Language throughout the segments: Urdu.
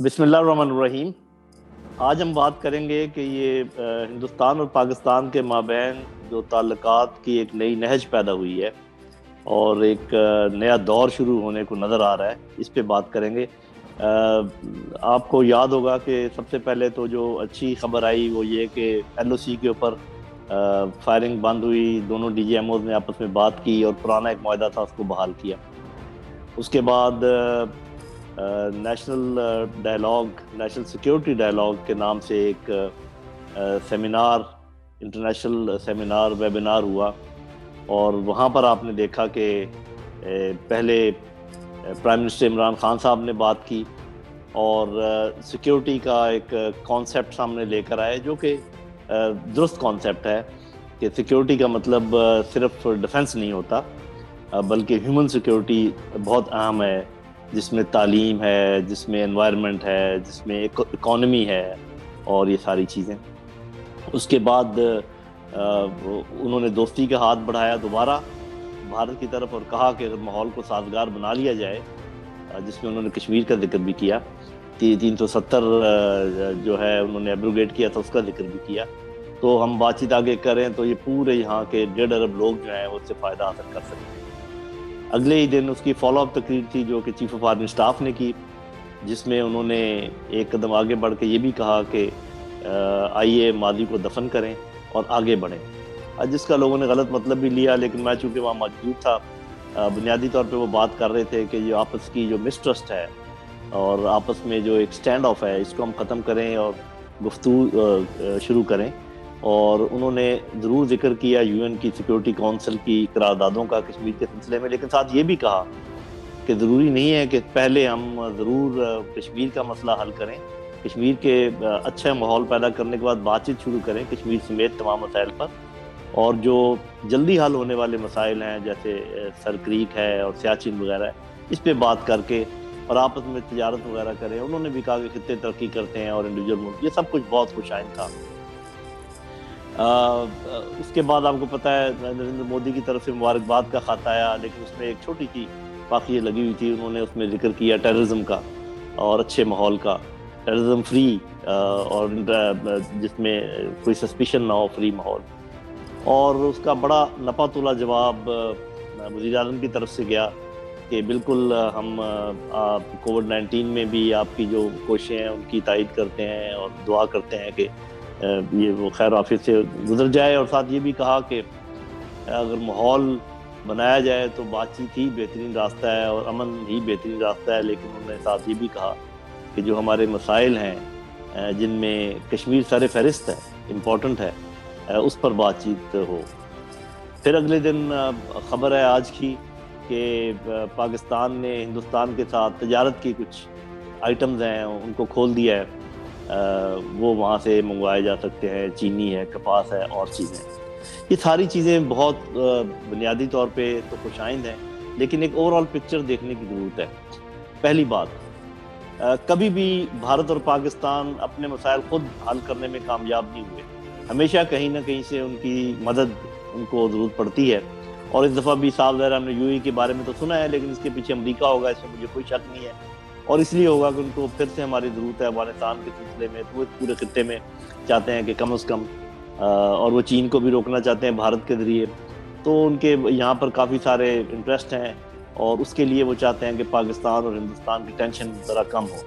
بسم اللہ الرحمن الرحیم۔ آج ہم بات کریں گے کہ یہ ہندوستان اور پاکستان کے مابین جو تعلقات کی ایک نئی نہج پیدا ہوئی ہے اور ایک نیا دور شروع ہونے کو نظر آ رہا ہے، اس پہ بات کریں گے۔ آپ کو یاد ہوگا کہ سب سے پہلے تو جو اچھی خبر آئی وہ یہ کہ ایل او سی کے اوپر فائرنگ بند ہوئی، دونوں ڈی جی ایم اوز نے آپس میں بات کی اور پرانا ایک معاہدہ تھا اس کو بحال کیا۔ اس کے بعد national dialogue, national security dialogue کے نام سے ایک سیمینار، انٹرنیشنل سیمینار ویبینار ہوا، اور وہاں پر آپ نے دیکھا کہ پہلے پرائم منسٹر عمران خان صاحب نے بات کی اور سیکیورٹی کا ایک کانسیپٹ سامنے لے کر آئے، جو کہ درست کانسیپٹ ہے کہ سیکیورٹی کا مطلب صرف ڈیفنس نہیں ہوتا، بلکہ ہیومن سیکیورٹی بہت اہم ہے، جس میں تعلیم ہے، جس میں انوائرمنٹ ہے، جس میں اکانومی ہے اور یہ ساری چیزیں۔ اس کے بعد انہوں نے دوستی کا ہاتھ بڑھایا دوبارہ بھارت کی طرف اور کہا کہ اگر ماحول کو سازگار بنا لیا جائے، جس میں انہوں نے کشمیر کا ذکر بھی کیا، 370 جو ہے انہوں نے ایبروگیٹ کیا تھا، اس کا ذکر بھی کیا، تو ہم بات چیت آگے کریں تو یہ پورے یہاں کے 1.5 ارب لوگ جو ہیں وہ اس سے فائدہ حاصل کر سکتے ہیں۔ اگلے ہی دن اس کی فالو اپ تقریر تھی جو کہ چیف آف آرمی اسٹاف نے کی، جس میں انہوں نے ایک قدم آگے بڑھ کے یہ بھی کہا کہ آئیے ماضی کو دفن کریں اور آگے بڑھیں، جس کا لوگوں نے غلط مطلب بھی لیا، لیکن میں چونکہ وہاں موجود تھا، بنیادی طور پہ وہ بات کر رہے تھے کہ جو آپس کی جو مسٹرسٹ ہے اور آپس میں جو ایک سٹینڈ آف ہے، اس کو ہم ختم کریں اور گفتگو شروع کریں۔ اور انہوں نے ضرور ذکر کیا یو این کی سیکیورٹی کونسل کی قراردادوں کا کشمیر کے سلسلے میں، لیکن ساتھ یہ بھی کہا کہ ضروری نہیں ہے کہ پہلے ہم ضرور کشمیر کا مسئلہ حل کریں، کشمیر کے اچھا ماحول پیدا کرنے کے بعد بات چیت شروع کریں کشمیر سمیت تمام مسائل پر، اور جو جلدی حل ہونے والے مسائل ہیں جیسے سر کریک ہے اور سیاچن وغیرہ ہے، اس پہ بات کر کے اور آپس میں تجارت وغیرہ کریں۔ انہوں نے بھی کہا کہ خطے ترقی کرتے ہیں اور انڈیویجول ملک، یہ سب کچھ بہت خوش آئند تھا۔ اس کے بعد آپ کو پتہ ہے نریندر مودی کی طرف سے مبارکباد کا خط آیا، لیکن اس میں ایک چھوٹی سی باقی لگی ہوئی تھی، انہوں نے اس میں ذکر کیا ٹیررزم کا اور اچھے ماحول کا، ٹیررزم فری، اور جس میں کوئی سسپیشن نہ ہو، فری ماحول۔ اور اس کا بڑا نپا تولا جواب وزیر اعظم کی طرف سے گیا کہ بالکل ہم کووڈ-19 میں بھی آپ کی جو کوششیں ہیں ان کی تائید کرتے ہیں اور دعا کرتے ہیں کہ یہ وہ خیر عافیت سے گزر جائے، اور ساتھ یہ بھی کہا کہ اگر ماحول بنایا جائے تو بات چیت ہی بہترین راستہ ہے اور امن ہی بہترین راستہ ہے، لیکن انہوں نے ساتھ یہ بھی کہا کہ جو ہمارے مسائل ہیں جن میں کشمیر سر فہرست ہے، امپورٹنٹ ہے، اس پر بات چیت ہو۔ پھر اگلے دن خبر ہے آج کی کہ پاکستان نے ہندوستان کے ساتھ تجارت کی کچھ آئٹمز ہیں ان کو کھول دیا ہے، وہ وہاں سے منگوائے جا سکتے ہیں، چینی ہے، کپاس ہے اور چیزیں۔ یہ ساری چیزیں بہت بنیادی طور پہ تو خوش آئند ہیں، لیکن ایک اوور آل پکچر دیکھنے کی ضرورت ہے۔ پہلی بات، کبھی بھی بھارت اور پاکستان اپنے مسائل خود حل کرنے میں کامیاب نہیں ہوئے، ہمیشہ کہیں نہ کہیں سے ان کی مدد ان کو ضرورت پڑتی ہے، اور اس دفعہ بھی صاف ظاہر ہم نے یو اے کے بارے میں تو سنا ہے، لیکن اس کے پیچھے امریکہ ہوگا، اس میں مجھے کوئی شک نہیں ہے، اور اس لیے ہوگا کہ ان کو پھر سے ہماری ضرورت ہے افغانستان کے سلسلے میں، تو وہ پورے خطے میں چاہتے ہیں کہ کم از کم، اور وہ چین کو بھی روکنا چاہتے ہیں بھارت کے ذریعے، تو ان کے یہاں پر کافی سارے انٹرسٹ ہیں، اور اس کے لیے وہ چاہتے ہیں کہ پاکستان اور ہندوستان کی ٹینشن ذرا کم ہو۔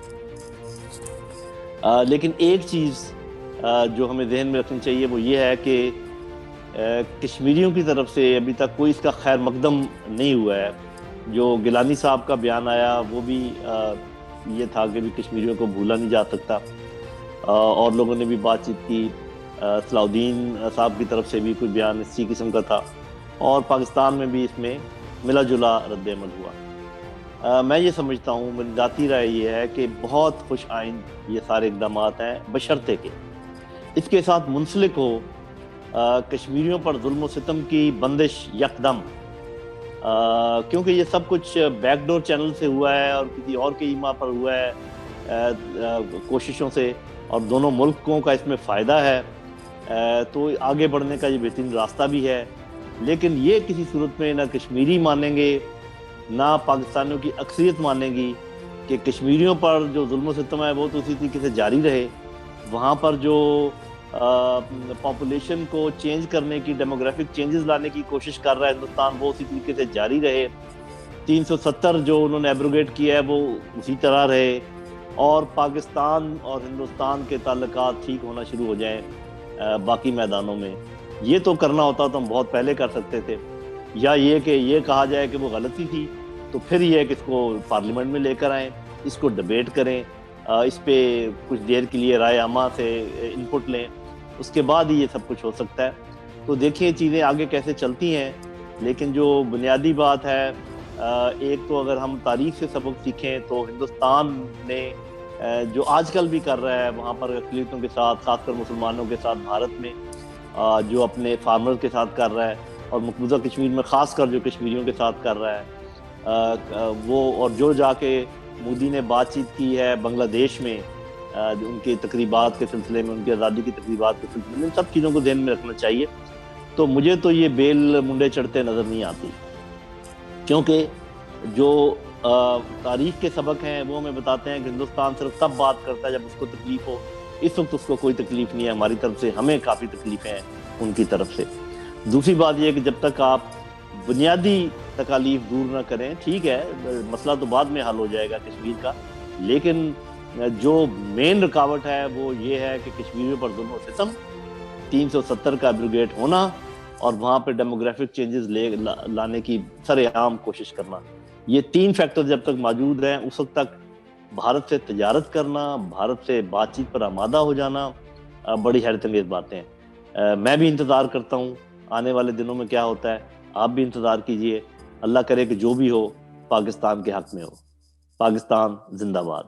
لیکن ایک چیز جو ہمیں ذہن میں رکھنی چاہیے وہ یہ ہے کہ کشمیریوں کی طرف سے ابھی تک کوئی اس کا خیر مقدم نہیں ہوا ہے۔ جو گیلانی صاحب کا بیان آیا وہ بھی یہ تھا کہ بھی کشمیریوں کو بھولا نہیں جا سکتا، اور لوگوں نے بھی بات چیت کی، صلاح الدین صاحب کی طرف سے بھی کوئی بیان اسی قسم کا تھا، اور پاکستان میں بھی اس میں ملا جلا رد عمل ہوا۔ میں یہ سمجھتا ہوں، میری ذاتی رائے یہ ہے کہ بہت خوش آئند یہ سارے اقدامات ہیں، بشرطے کہ اس کے ساتھ منسلک ہو کشمیریوں پر ظلم و ستم کی بندش یکدم، کیونکہ یہ سب کچھ بیک ڈور چینل سے ہوا ہے اور کسی اور کے ایما پر ہوا ہے کوششوں سے، اور دونوں ملکوں کا اس میں فائدہ ہے، تو آگے بڑھنے کا یہ بہترین راستہ بھی ہے۔ لیکن یہ کسی صورت میں نہ کشمیری مانیں گے نہ پاکستانیوں کی اکثریت مانے گی کہ کہ کشمیریوں پر جو ظلم و ستم ہے وہ تو اسی طریقے سے جاری رہے، وہاں پر جو پاپولیشن کو چینج کرنے کی، ڈیموگرافک چینجز لانے کی کوشش کر رہا ہے ہندوستان، وہ اسی طریقے سے جاری رہے، 370 جو انہوں نے ایبروگیٹ کیا ہے وہ اسی طرح رہے، اور پاکستان اور ہندوستان کے تعلقات ٹھیک ہونا شروع ہو جائیں باقی میدانوں میں۔ یہ تو کرنا ہوتا تو ہم بہت پہلے کر سکتے تھے، یا یہ کہ یہ کہا جائے کہ وہ غلطی تھی تو پھر یہ کہ اس کو پارلیمنٹ میں لے کر آئیں، اس کو ڈیبیٹ کریں، اس پہ کچھ دیر کے لیے رائے عامہ سے انپٹ لیں، اس کے بعد ہی یہ سب کچھ ہو سکتا ہے۔ تو دیکھیں چیزیں آگے کیسے چلتی ہیں، لیکن جو بنیادی بات ہے، ایک تو اگر ہم تاریخ سے سبق سیکھیں تو ہندوستان نے جو آج کل بھی کر رہا ہے وہاں پر اقلیتوں کے ساتھ، خاص کر مسلمانوں کے ساتھ بھارت میں، جو اپنے فارمر کے ساتھ کر رہا ہے، اور مقبوضہ کشمیر میں خاص کر جو کشمیریوں کے ساتھ کر رہا ہے، وہ، اور جو جا کے مودی نے بات چیت کی ہے بنگلہ دیش میں ان کے تقریبات کے سلسلے میں، ان کی آزادی کی تقریبات کے سلسلے میں، ان سب چیزوں کو ذہن میں رکھنا چاہیے۔ تو مجھے تو یہ بیل منڈے چڑھتے نظر نہیں آتی، کیونکہ جو تاریخ کے سبق ہیں وہ ہمیں بتاتے ہیں کہ ہندوستان صرف تب بات کرتا ہے جب اس کو تکلیف ہو، اس وقت اس کو کوئی تکلیف نہیں ہے ہماری طرف سے، ہمیں کافی تکلیفیں ہیں ان کی طرف سے۔ دوسری بات یہ کہ جب تک آپ بنیادی تکالیف دور نہ کریں، ٹھیک ہے مسئلہ تو بعد میں حل ہو جائے گا کشمیر کا، لیکن جو مین رکاوٹ ہے وہ یہ ہے کہ کشمیریوں پر ظلم و ستم، 370 کا ایبروگیٹ ہونا، اور وہاں پہ ڈیموگرافک چینجز لانے کی سر عام کوشش کرنا۔ یہ تین فیکٹر جب تک موجود ہیں اس وقت تک بھارت سے تجارت کرنا، بھارت سے بات چیت پر آمادہ ہو جانا بڑی حیرت انگیز باتیں ہیں۔ میں بھی انتظار کرتا ہوں آنے والے دنوں میں کیا ہوتا ہے، آپ بھی انتظار کیجئے۔ اللہ کرے کہ جو بھی ہو پاکستان کے حق میں ہو۔ پاکستان زندہ باد۔